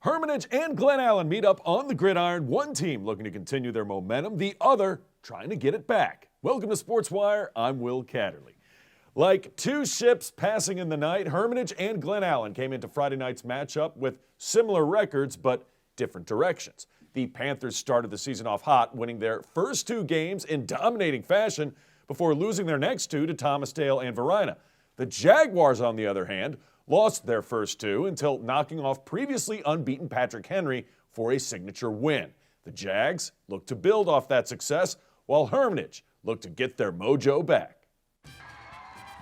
Hermitage and Glen Allen meet up on the gridiron. One team looking to continue their momentum, the other trying to get it back. Welcome to Sports Wire. I'm Will Catterley. Like two ships passing in the night, Hermitage and Glen Allen came into Friday night's matchup with similar records but different directions. The Panthers started the season off hot, winning their first two games in dominating fashion before losing their next two to Thomasdale and Varina. The Jaguars, on the other hand, lost their first two until knocking off previously unbeaten Patrick Henry for a signature win. The Jags look to build off that success, while Hermitage look to get their mojo back.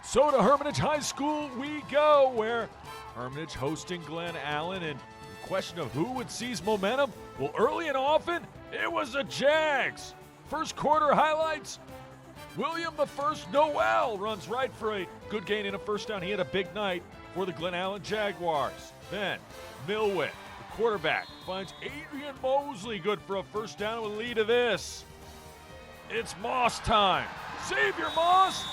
So to Hermitage High School we go, where Hermitage hosting Glen Allen, and the question of who would seize momentum? Well, early and often, it was the Jags. First quarter highlights, William the First Noel runs right for a good gain and a first down. He had a big night for the Glen Allen Jaguars. Then Milwitt, the quarterback, finds Adrian Mosley good for a first down with a lead to this. It's Moss time. Xavier Moss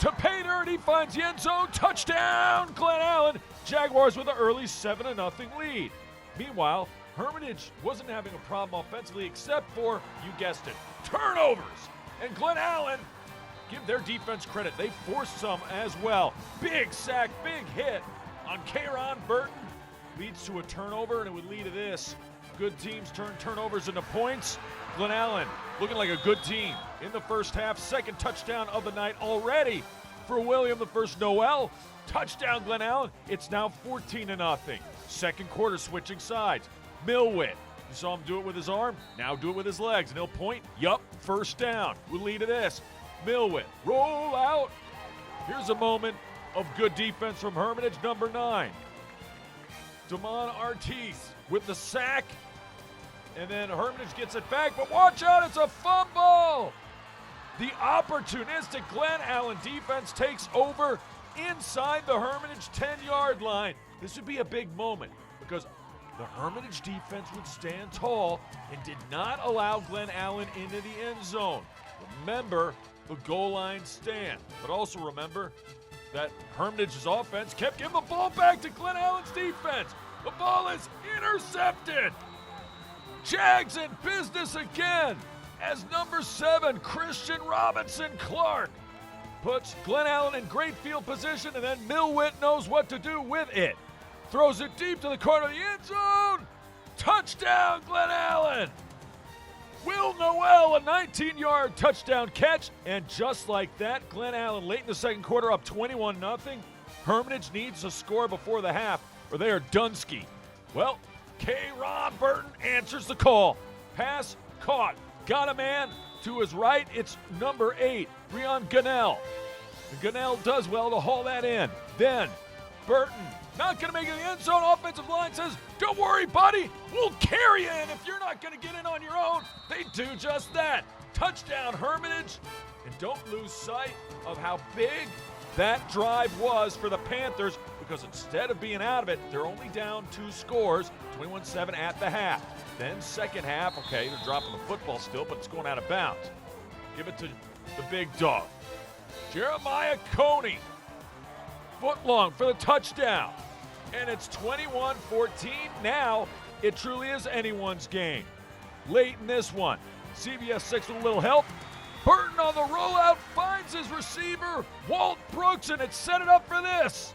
to pay dirt. He finds the end zone. Touchdown, Glen Allen. Jaguars with an early 7-0 lead. Meanwhile, Hermitage wasn't having a problem offensively except for, you guessed it, turnovers. And Glen Allen, give their defense credit, they forced some as well. Big sack, big hit on Kayron Burton. Leads to a turnover, and it would lead to this. Good teams turn turnovers into points. Glen Allen looking like a good team in the first half. Second touchdown of the night already for William the First Noel. Touchdown Glen Allen. It's now 14-0. Second quarter switching sides. Milwitt. You saw him do it with his arm, now do it with his legs, and he'll point. Yup, first down. We'll lead to this. Milwitt, roll out. Here's a moment of good defense from Hermitage, number 9. Damon Artis with the sack, and then Hermitage gets it back, but watch out, it's a fumble. The opportunistic Glen Allen defense takes over inside the Hermitage 10-yard line. This would be a big moment because the Hermitage defense would stand tall and did not allow Glen Allen into the end zone. Remember the goal line stand, but also remember that Hermitage's offense kept giving the ball back to Glen Allen's defense. The ball is intercepted. Jags in business again as number 7, Christian Robinson Clark, puts Glen Allen in great field position, and then Milwitt knows what to do with it. Throws it deep to the corner of the end zone. Touchdown, Glen Allen. Will Noel, a 19-yard touchdown catch. And just like that, Glen Allen late in the second quarter up 21-0. Hermitage needs a score before the half or they are Dunsky. Well, Kayron Burton answers the call. Pass caught. Got a man to his right. It's number 8, Breon Gunnell. Gunnell does well to haul that in. Then Burton, not going to make it in the end zone. Offensive line says, don't worry, buddy. We'll carry you in if you're not going to get in on your own. They do just that. Touchdown, Hermitage. And don't lose sight of how big that drive was for the Panthers, because instead of being out of it, they're only down 2 scores, 21-7 at the half. Then second half, okay, they're dropping the football still, but it's going out of bounds. Give it to the big dog. Jeremiah Coney, foot long for the touchdown. And it's 21-14. Now it truly is anyone's game. Late in this one, CBS 6 with a little help. Burton on the rollout finds his receiver, Walt Brooks, and it's set it up for this.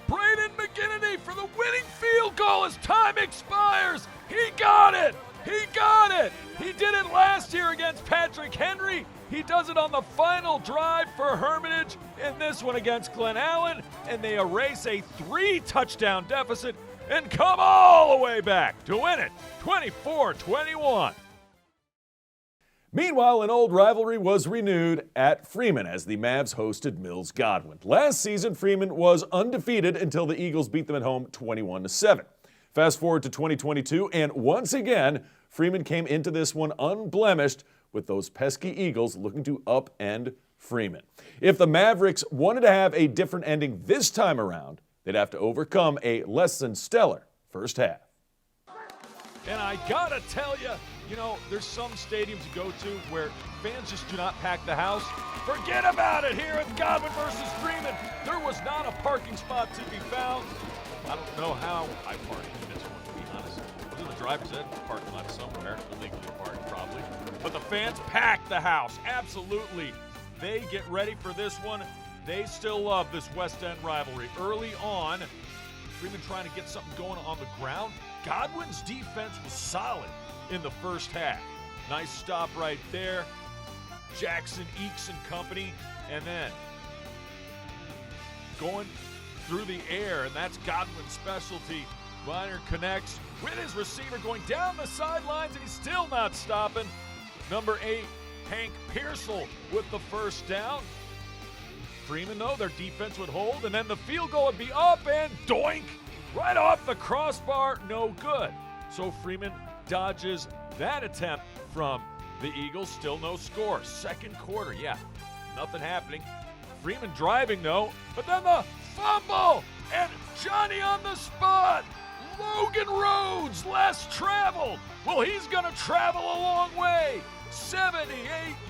Braden McGinnity for the winning field goal as time expires. He got it. He got it. He did it last year against Patrick Henry. He does it on the final drive for Hermitage in this one against Glen Allen, and they erase a 3-touchdown deficit and come all the way back to win it 24-21. Meanwhile, an old rivalry was renewed at Freeman as the Mavs hosted Mills Godwin. Last season, Freeman was undefeated until the Eagles beat them at home 21-7. Fast forward to 2022, and once again, Freeman came into this one unblemished, with those pesky Eagles looking to upend Freeman. If the Mavericks wanted to have a different ending this time around, they'd have to overcome a less than stellar first half. And I gotta tell you, there's some stadiums you go to where fans just do not pack the house. Forget about it here at Godwin versus Freeman. There was not a parking spot to be found. I don't know how I parked in this one, to be honest. driver's ed parking lot somewhere, illegally parked probably. But the fans pack the house, absolutely. They get ready for this one. They still love this West End rivalry. Early on, Freeman trying to get something going on the ground. Godwin's defense was solid in the first half. Nice stop right there. Jackson, Eakes and company, and then going through the air, and that's Godwin's specialty. Viner connects with his receiver going down the sidelines, and he's still not stopping. Number 8, Hank Pearsall with the first down. Freeman, though, their defense would hold, and then the field goal would be up, and doink! Right off the crossbar, no good. So Freeman dodges that attempt from the Eagles. Still no score. Second quarter, yeah, nothing happening. Freeman driving, though, but then the fumble, and Johnny on the spot. Logan Rhodes, less traveled. Well, he's going to travel a long way. 78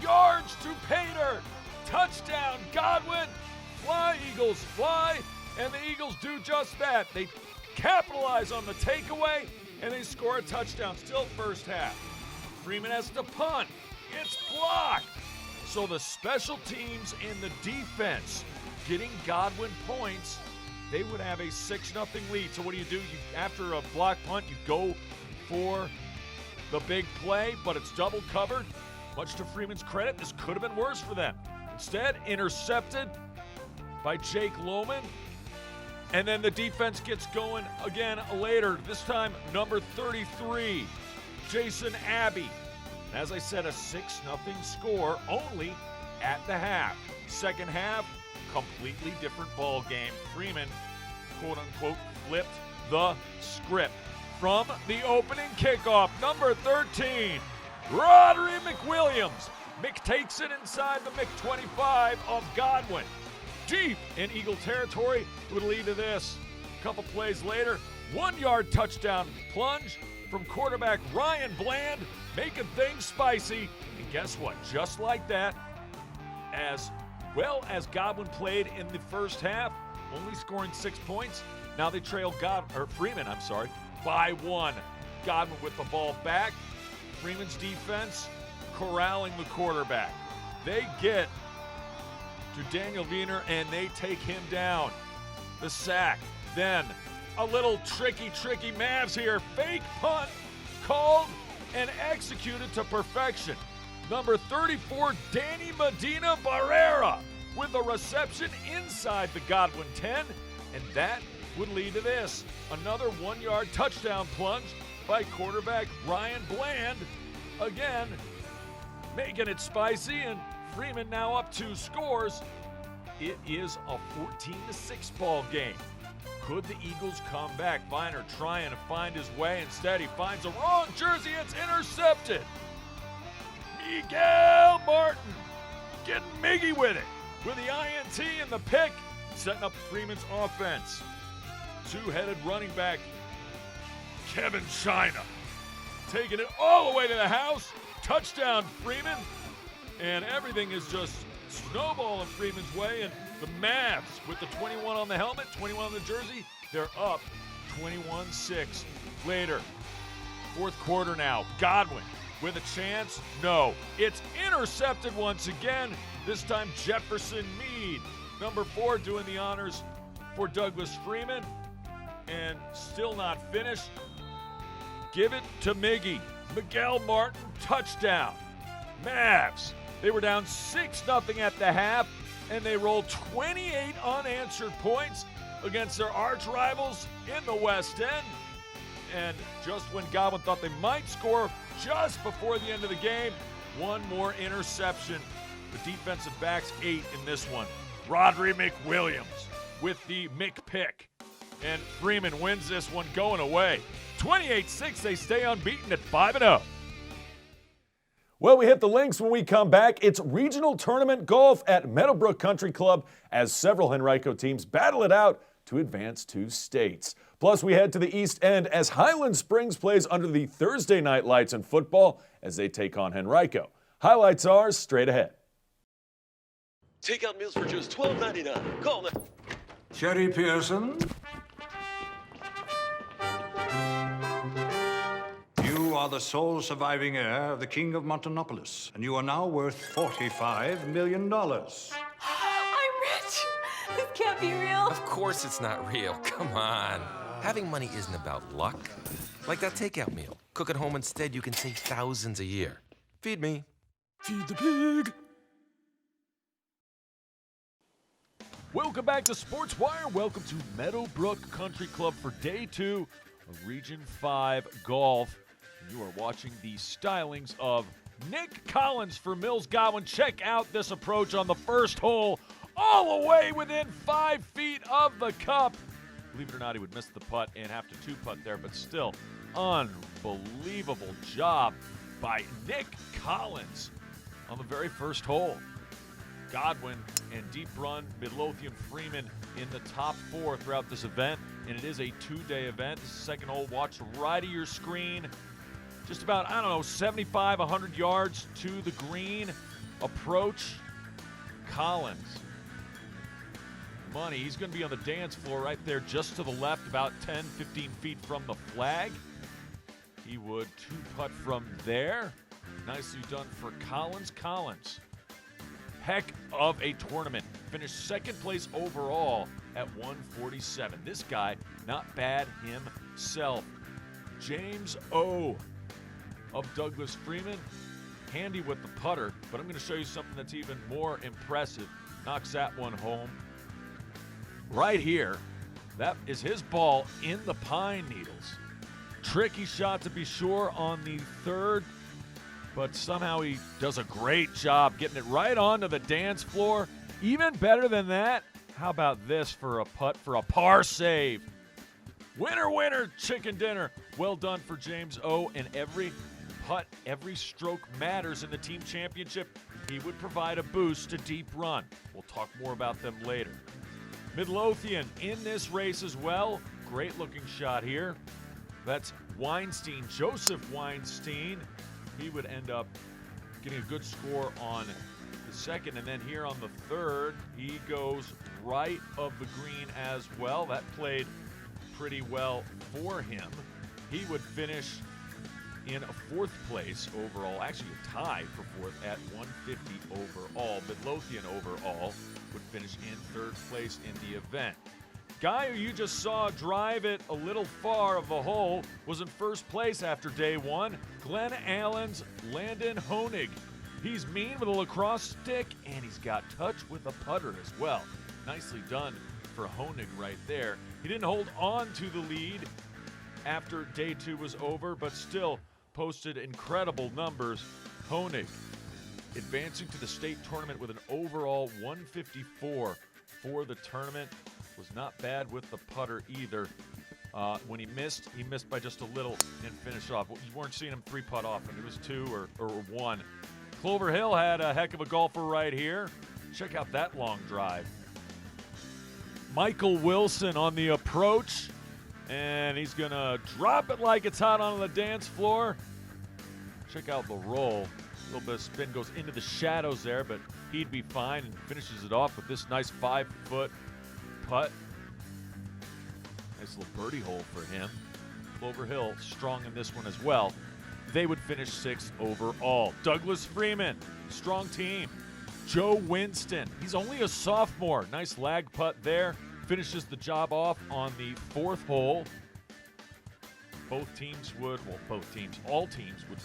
yards to pay dirt. Touchdown, Godwin. Fly, Eagles, fly. And the Eagles do just that. They capitalize on the takeaway, and they score a touchdown. Still first half. Freeman has to punt. It's blocked. So the special teams and the defense getting Godwin points. They would have a 6-0 lead. So what do? After a block punt, you go for the big play, but it's double covered. Much to Freeman's credit, this could have been worse for them. Instead, intercepted by Jake Lohman. And then the defense gets going again later. This time, number 33, Jason Abbey. As I said, a 6-0 score only at the half. Second half, completely different ball game. Freeman, quote-unquote, flipped the script. From the opening kickoff, number 13, Rodri McWilliams. Mick takes it inside the Mick 25 of Godwin. Deep in Eagle territory would lead to this. A couple plays later, 1-yard touchdown plunge from quarterback Ryan Bland, making things spicy. And guess what? Just like that, as well as Godwin played in the first half, only scoring 6 points. Now they trail Freeman, by 1. Godwin with the ball back. Freeman's defense corralling the quarterback. They get to Daniel Wiener, and they take him down. The sack. Then a little tricky Mavs here. Fake punt called and executed to perfection. Number 34, Danny Medina Barrera with a reception inside the Godwin 10, and that would lead to this. Another 1-yard touchdown plunge by quarterback Ryan Bland. Again, making it spicy, and Freeman now up 2 scores. It is a 14-6 ball game. Could the Eagles come back? Viner trying to find his way. Instead, he finds the wrong jersey. It's intercepted. Miguel Martin getting Miggy with it, with the INT and the pick, setting up Freeman's offense. Two-headed running back Kevin China taking it all the way to the house. Touchdown, Freeman. And everything is just snowballing Freeman's way. And the Mavs, with the 21 on the helmet, 21 on the jersey, they're up 21-6 later. Fourth quarter now. Godwin with a chance? No. It's intercepted once again. This time Jefferson Meade, number 4, doing the honors for Douglas Freeman. And still not finished. Give it to Miggy. Miguel Martin, touchdown. Mavs, they were down 6-0 at the half, and they rolled 28 unanswered points against their arch rivals in the West End. And just when Godwin thought they might score just before the end of the game, one more interception. The defensive backs 8 in this one. Rodri McWilliams with the McPick. And Freeman wins this one going away. 28-6, they stay unbeaten at 5-0. Well, we hit the links when we come back. It's regional tournament golf at Meadowbrook Country Club as several Henrico teams battle it out to advance to states. Plus, we head to the East End as Highland Springs plays under the Thursday night lights in football as they take on Henrico. Highlights are straight ahead. Takeout meals for just $12.99. Call now. Sherry Pearson. are the sole surviving heir of the King of Montonopolis, and you are now worth $45 million. I'm rich! This can't be real. Of course it's not real. Come on. Having money isn't about luck. Like that takeout meal. Cook at home instead, you can save thousands a year. Feed me. Feed the pig. Welcome back to Sports Wire. Welcome to Meadowbrook Country Club for Day 2 of Region 5 Golf. You are watching the stylings of Nick Collins for Mills Godwin. Check out this approach on the first hole, all the way within 5 feet of the cup. Believe it or not, he would miss the putt and have to two-putt there, but still, unbelievable job by Nick Collins on the very first hole. Godwin and Deep Run, Midlothian, Freeman in the top 4 throughout this event, and it is a 2-day event. This is the second hole. Watch right of your screen. Just about, 75, 100 yards to the green. Approach Collins. Money, he's going to be on the dance floor right there just to the left, about 10, 15 feet from the flag. He would two-putt from there. Nicely done for Collins. Collins, heck of a tournament. Finished second place overall at 147. This guy, not bad himself. James O. of Douglas Freeman, handy with the putter, but I'm going to show you something that's even more impressive. Knocks that one home. Right here, that is his ball in the pine needles. Tricky shot to be sure on the third, but somehow he does a great job getting it right onto the dance floor. Even better than that, how about this for a putt for a par save? Winner, winner, chicken dinner. Well done for James O. And every putt, every stroke matters in the team championship. He would provide a boost to Deep Run. We'll talk more about them later. Midlothian in this race as well. Great looking shot here. That's Weinstein, Joseph Weinstein. He would end up getting a good score on the second. And then here on the third, he goes right of the green as well. That played pretty well for him. He would finish in a 4th place overall, actually a tie for 4th at 150 overall. Midlothian overall would finish in 3rd place in the event. Guy who you just saw drive it a little far of the hole was in 1st place after day 1, Glen Allen's Landon Honig. He's mean with a lacrosse stick, and he's got touch with a putter as well. Nicely done for Honig right there. He didn't hold on to the lead after day 2 was over, but still posted incredible numbers. Honig advancing to the state tournament with an overall 154 for the tournament. Was not bad with the putter either. When he missed by just a little and finished off. You weren't seeing him 3-putt often. It was 2 or 1. Clover Hill had a heck of a golfer right here. Check out that long drive. Michael Wilson on the approach, and he's going to drop it like it's hot on the dance floor. Check out the roll. A little bit of spin goes into the shadows there, but he'd be fine and finishes it off with this nice 5-foot putt. Nice little birdie hole for him. Clover Hill strong in this one as well. They would finish 6th overall. Douglas Freeman, strong team. Joe Winston, he's only a sophomore. Nice lag putt there. Finishes the job off on the 4th hole. All teams would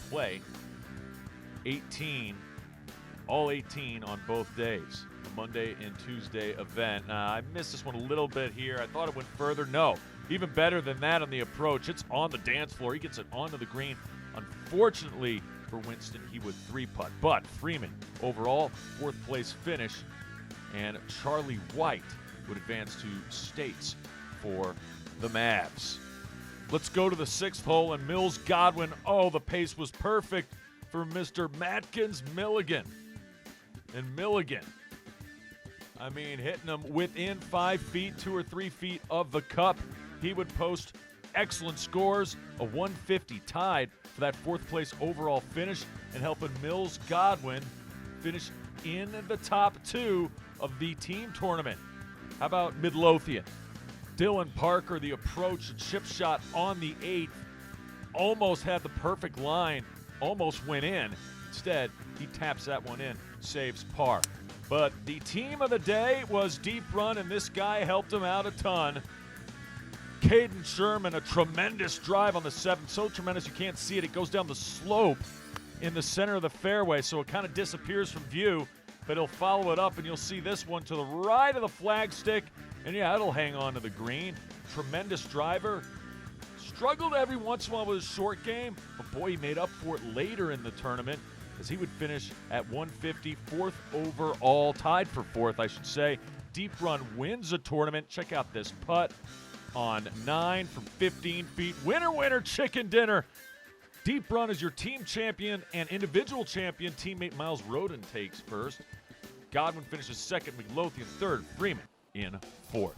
play 18, all 18 on both days. The Monday and Tuesday event. I missed this one a little bit here. I thought it went further. No, even better than that on the approach. It's on the dance floor. He gets it onto the green. Unfortunately for Winston, he would 3-putt. But Freeman, overall, 4th place finish. And Charlie White would advance to states for the Mavs. Let's go to the 6th hole, and Mills Godwin. Oh, the pace was perfect for Mr. Matkins Milligan. And Milligan, hitting him within 5 feet, 2 or 3 feet of the cup. He would post excellent scores, a 150 tied for that 4th place overall finish, and helping Mills Godwin finish in the top 2 of the team tournament. How about Midlothian? Dylan Parker, the approach, a chip shot on the 8th. almost had the perfect line, almost went in. Instead, he taps that one in, saves par. But the team of the day was Deep Run, and this guy helped him out a ton. Caden Sherman, a tremendous drive on the 7th. So tremendous you can't see it. It goes down the slope in the center of the fairway, so it kind of disappears from view. But he'll follow it up, and you'll see this one to the right of the flagstick. And, yeah, it'll hang on to the green. Tremendous driver. Struggled every once in a while with his short game, but, boy, he made up for it later in the tournament as he would finish at 150, 4th overall, tied for 4th, I should say. Deep Run wins the tournament. Check out this putt on 9 from 15 feet. Winner, winner, chicken dinner. Deep Run is your team champion and individual champion. Teammate Miles Roden takes first. Godwin finishes second. Midlothian third. Freeman in fourth.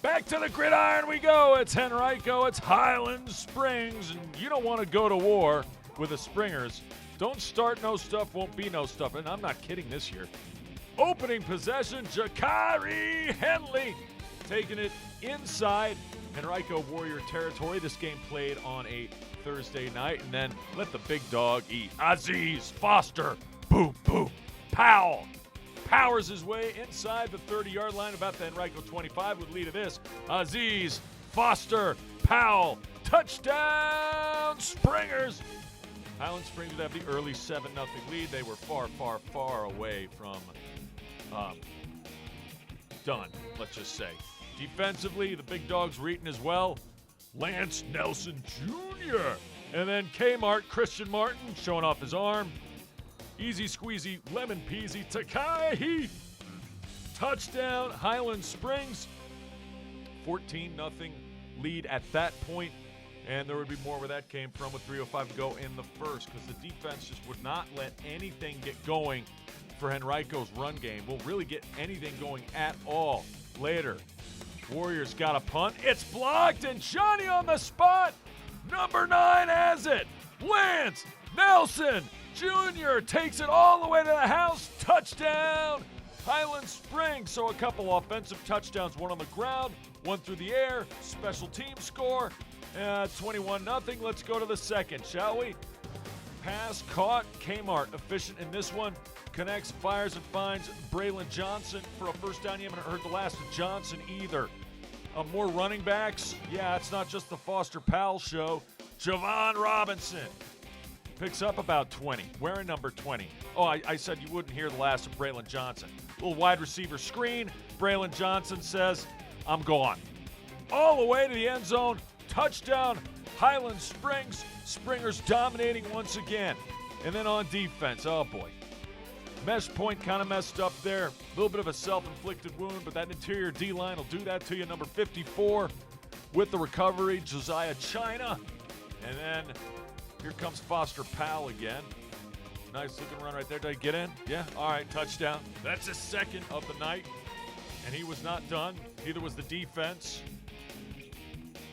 Back to the gridiron we go. It's Henrico. It's Highland Springs. And you don't want to go to war with the Springers. Don't start no stuff, won't be no stuff. And I'm not kidding this year. Opening possession, Jakari Henley taking it inside Henrico Warrior territory. This game played on a Thursday night. And then let the big dog eat. Aziz Foster. Boom, boom. Powell powers his way inside the 30-yard line, about the Henrico 25 would lead to this. Aziz Foster Powell. Touchdown Springers. Highland Springs would have the early 7-0 lead. They were far, far, far away from done, let's just say. Defensively, the big dogs were eating as well. Lance Nelson Jr. And then Kmart, Christian Martin, showing off his arm. Easy squeezy, lemon peasy, Takai. Touchdown, Highland Springs. 14-0 lead at that point. And there would be more where that came from with 3:05 to go in the first, because the defense just would not let anything get going for Henrico's run game. Will really get anything going at all later. Warriors got a punt. It's blocked, and Johnny on the spot. Number 9 has it. Lance Nelson Jr. takes it all the way to the house. Touchdown, Highland Springs. So a couple offensive touchdowns, one on the ground, one through the air. Special team score, 21-0. Let's go to the second, shall we? Pass caught. Kmart efficient in this one. Connects, fires, and finds Braylon Johnson for a first down. You haven't heard the last of Johnson either. More running backs. Yeah, it's not just the Foster Powell show. Javon Robinson picks up about 20, wearing number 20. Oh, I said you wouldn't hear the last of Braylon Johnson. Little wide receiver screen. Braylon Johnson says, I'm gone. All the way to the end zone. Touchdown, Highland Springs. Springers dominating once again. And then on defense, oh boy. Mesh point kind of messed up there. A little bit of a self-inflicted wound, but that interior D-line will do that to you. Number 54 with the recovery, Josiah China. And then here comes Foster Powell again. Nice looking run right there. Did I get in? Yeah? All right, touchdown. That's his second of the night. And he was not done. Neither was the defense.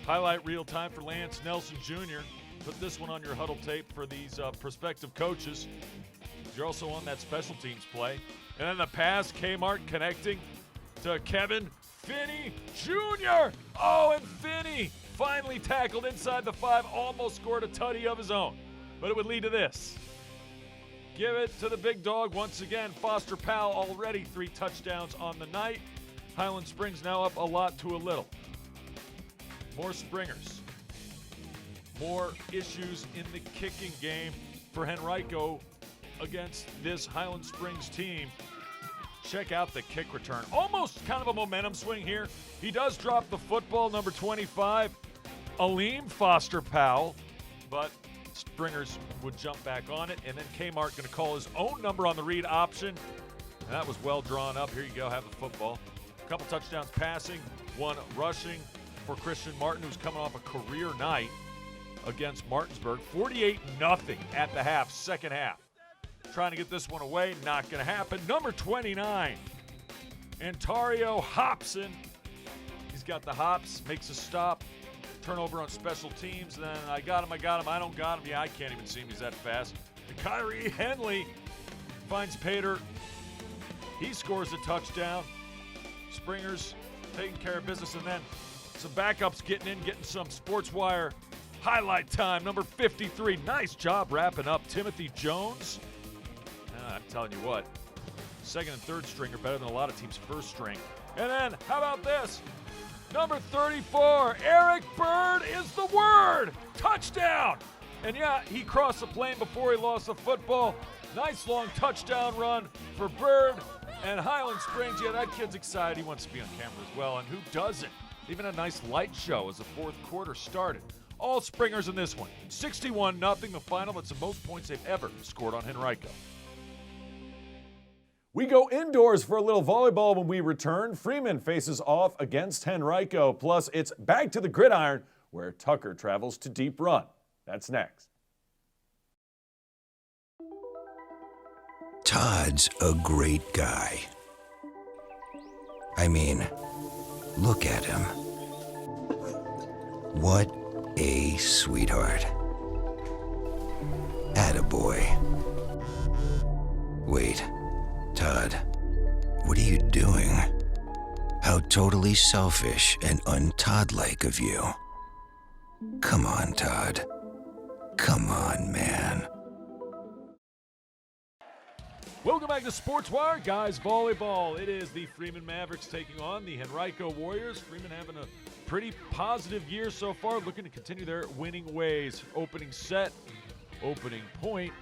Highlight real time for Lance Nelson Jr. Put this one on your huddle tape for these prospective coaches. You're also on that special teams play. And then the pass, Kmart connecting to Kevin Finney Jr. Oh, and Finney finally tackled inside the 5, almost scored a tutty of his own. But it would lead to this. Give it to the big dog once again. Foster Powell already 3 touchdowns on the night. Highland Springs now up a lot to a little. More Springers. More issues in the kicking game for Henrico against this Highland Springs team. Check out the kick return. Almost kind of a momentum swing here. He does drop the football, number 25, Aleem Foster Powell, but Springers would jump back on it, and then Kmart going to call his own number on the read option, and that was well drawn up. Here you go, have the football. A couple touchdowns passing, 1 rushing for Christian Martin, who's coming off a career night against Martinsburg. 48-0 at the half, second half. Trying to get this one away, not going to happen. Number 29, Antario Hobson. He's got the hops, makes a stop. Turnover on special teams. Then I got him, I don't got him. Yeah, I can't even see him. He's that fast. And Kyrie Henley finds Pater. He scores a touchdown. Springers taking care of business. And then some backups getting in, getting some SportsWire Highlight time, number 53. Nice job wrapping up Timothy Jones. I'm telling you what, second and third string are better than a lot of teams' first string. And then, how about this? Number 34, Eric Bird is the word. Touchdown. And yeah, he crossed the plane before he lost the football. Nice long touchdown run for Bird. And Highland Springs, yeah, that kid's excited. He wants to be on camera as well. And who doesn't? Even a nice light show as the fourth quarter started. All Springers in this one. 61-0, the final. That's the most points they've ever scored on Henrico. We go indoors for a little volleyball when we return. Freeman faces off against Henrico. Plus, it's back to the gridiron where Tucker travels to Deep Run. That's next. Todd's a great guy. I mean, look at him. What a sweetheart. Attaboy. Wait, Todd, what are you doing? How totally selfish and un-Todd-like of you. Come on, Todd. Come on, man. Welcome back to Sportswire, guys volleyball. It is the Freeman Mavericks taking on the Henrico Warriors. Freeman having a pretty positive year so far, looking to continue their winning ways. Opening set, opening point,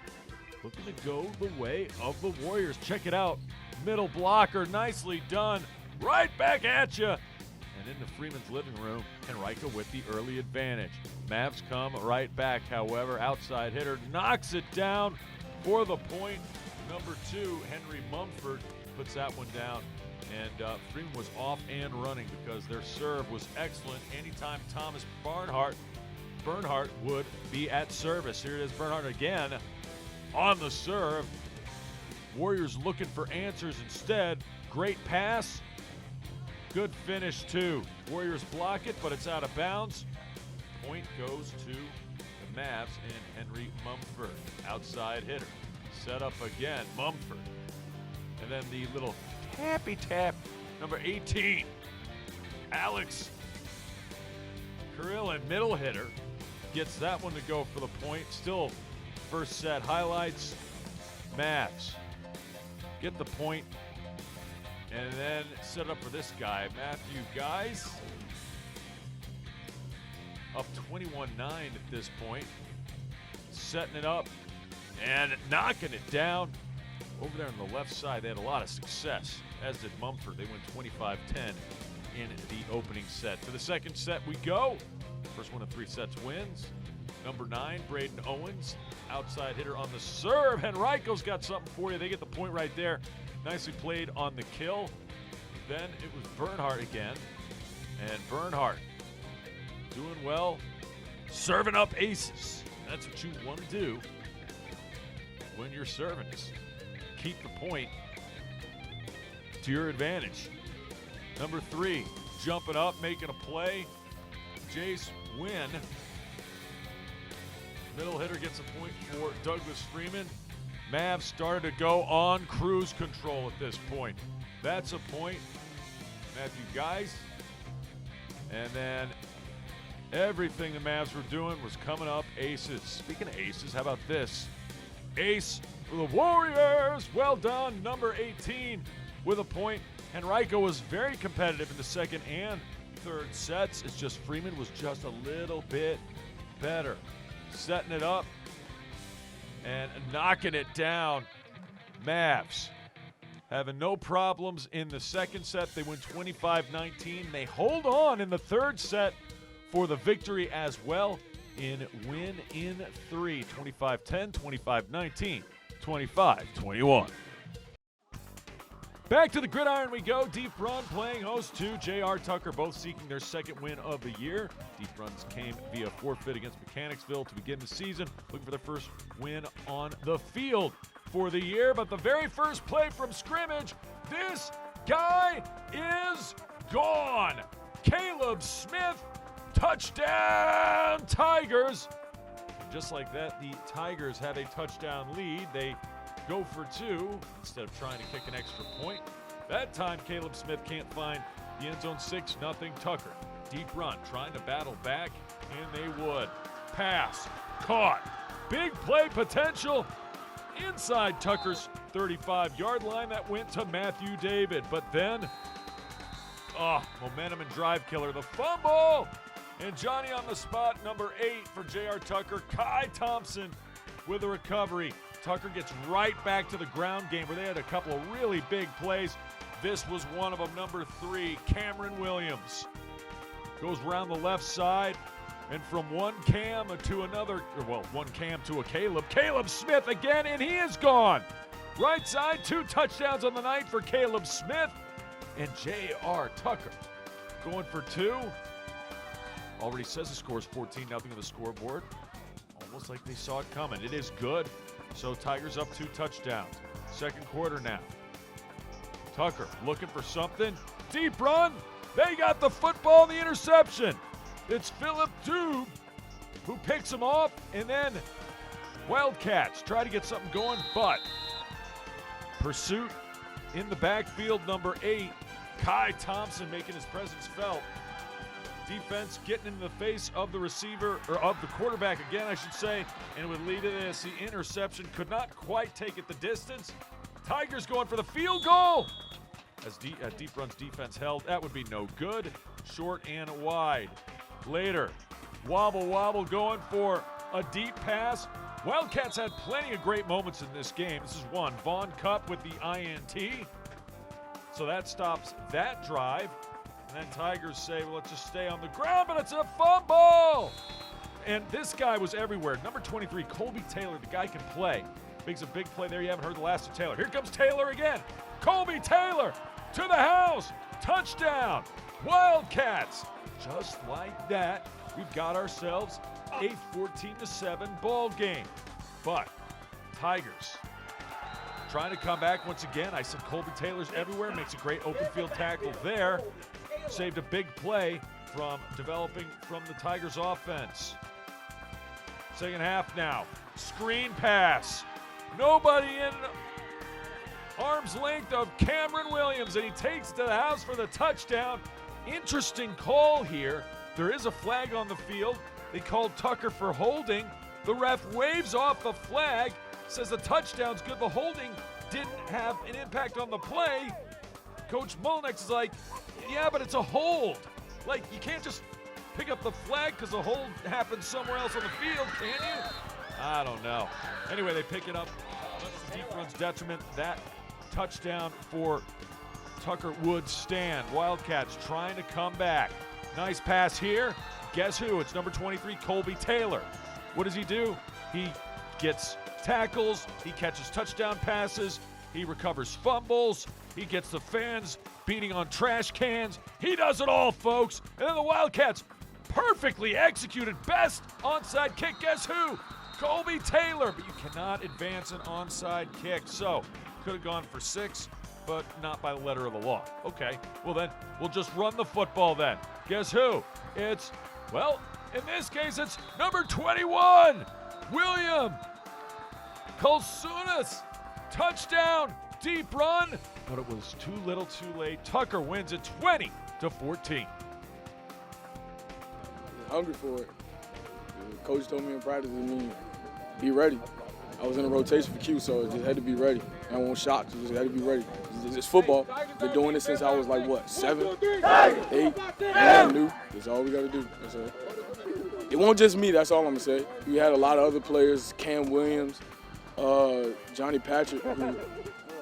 looking to go the way of the Warriors. Check it out. Middle blocker, nicely done. Right back at you. And into Freeman's living room, Henrico with the early advantage. Mavs come right back, however. Outside hitter knocks it down for the point. Number 2, Henry Mumford puts that one down. And Freeman was off and running because their serve was excellent. Anytime Thomas Bernhardt would be at service. Here it is, Bernhardt again on the serve. Warriors looking for answers instead. Great pass. Good finish, too. Warriors block it, but it's out of bounds. Point goes to the Mavs and Henry Mumford, outside hitter. Set up again, Mumford. And then the little tappy tap, number 18, Alex Carillon, middle hitter, gets that one to go for the point. Still first set highlights. Mavs get the point. And then set up for this guy, Matthew Guys. Up 21-9 at this point. Setting it up and knocking it down. Over there on the left side, they had a lot of success, as did Mumford. They went 25-10 in the opening set. To the second set we go. First one of 3 sets wins. Number 9, Braden Owens, outside hitter on the serve. Henrico's got something for you. They get the point right there. Nicely played on the kill. Then it was Bernhardt again. And Bernhardt doing well, serving up aces. That's what you want to do when you're serving. Keep the point to your advantage. Number 3, jumping up, making a play. Jace Wynn. Middle hitter gets a point for Douglas Freeman. Mavs started to go on cruise control at this point. That's a point. Matthew Guys. And then everything the Mavs were doing was coming up aces. Speaking of aces, how about this? Ace for the Warriors. Well done, number 18 with a point. Henrico was very competitive in the second and third sets. It's just Freeman was just a little bit better. Setting it up and knocking it down. Mavs having no problems in the second set. They win 25-19. They hold on in the third set for the victory as well in win in 3. 25-10, 25-19, 25-21. Back to the gridiron we go. Deep Run playing host to J.R. Tucker, both seeking their second win of the year. Deep Runs came via forfeit against Mechanicsville to begin the season, looking for their first win on the field for the year. But the very first play from scrimmage, this guy is gone. Caleb Smith, touchdown Tigers. And just like that, the Tigers have a touchdown lead. They go for 2 instead of trying to kick an extra point. That time, Caleb Smith can't find the end zone. 6-0 Tucker. Deep Run trying to battle back, and they would. pass. Caught. Big play potential inside Tucker's 35-yard line. That went to Matthew David. But then, momentum and drive killer. The fumble. And Johnny on the spot, number 8 for J.R. Tucker. Kai Thompson with a recovery. Tucker gets right back to the ground game where they had a couple of really big plays. This was one of them, number 3, Cameron Williams. Goes around the left side, and from one Cam to another, one Cam to a Caleb. Caleb Smith again, and he is gone. Right side, 2 touchdowns on the night for Caleb Smith. And J.R. Tucker going for 2. Already says the score is 14-0 on the scoreboard. Almost like they saw it coming. It is good. So Tigers up 2 touchdowns. Second quarter now. Tucker looking for something. Deep run. They got the football and the interception. It's Phillip Dube who picks him off, and then Wildcats try to get something going, but pursuit in the backfield, number 8, Kai Thompson making his presence felt. Defense getting into the face of the receiver, or of the quarterback again, I should say, and it would lead to this. The interception could not quite take it the distance. Tigers going for the field goal. As Deep Run's defense held, that would be no good. Short and wide. Later, wobble going for a deep pass. Wildcats had plenty of great moments in this game. This is one. Vaughn Cupp with the INT. So that stops that drive. And then Tigers say, well, let's just stay on the ground, but it's a fumble! And this guy was everywhere. Number 23, Colby Taylor, the guy can play. Makes a big play there. You haven't heard the last of Taylor. Here comes Taylor again. Colby Taylor to the house. Touchdown. Wildcats. Just like that, we've got ourselves a 14-7 ball game. But Tigers trying to come back once again. I said Colby Taylor's everywhere. Makes a great open field tackle there. Saved a big play from developing from the Tigers offense. Second half now. Screen pass. Nobody in arm's length of Cameron Williams, and he takes to the house for the touchdown. Interesting call here. There is a flag on the field. They called Tucker for holding. The ref waves off the flag, says the touchdown's good. The holding didn't have an impact on the play. Coach Mulnex is like, yeah, but it's a hold. Like, you can't just pick up the flag because the hold happened somewhere else on the field, can you? I don't know. Anyway, they pick it up. Deep Run's detriment. That touchdown for Tucker would stand. Wildcats trying to come back. Nice pass here. Guess who? It's number 23, Colby Taylor. What does he do? He gets tackles. He catches touchdown passes. He recovers fumbles. He gets the fans beating on trash cans. He does it all, folks. And then the Wildcats perfectly executed. Best onside kick. Guess who? Colby Taylor. But you cannot advance an onside kick. So, could have gone for 6, but not by the letter of the law. Okay, well then, we'll just run the football then. Guess who? It's, well, in this case, it's number 21, William Colsunas. Touchdown, deep run, but it was too little too late. Tucker wins it 20-14. Hungry for it. The coach told me in practice, be ready. I was in a rotation for Q, so I just had to be ready. I won't shock, just had to be ready. It's football. Been doing it since I was like, 7, 8, and new. That's all we got to do. That's it. It won't just me, that's all I'm going to say. We had a lot of other players, Cam Williams, Johnny Patrick, who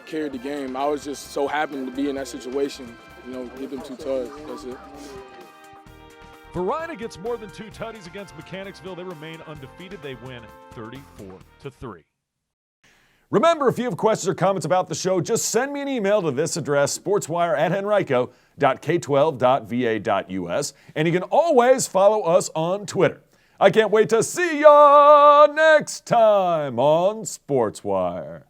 carried the game. I was just so happy to be in that situation, get them 2 tugs. That's it. Verina gets more than 2 tutties against Mechanicsville. They remain undefeated. They win 34-3. Remember, if you have questions or comments about the show, just send me an email to this address, sportswire@henrico.k12.va.us, and you can always follow us on Twitter. I can't wait to see ya next time on Sportswire.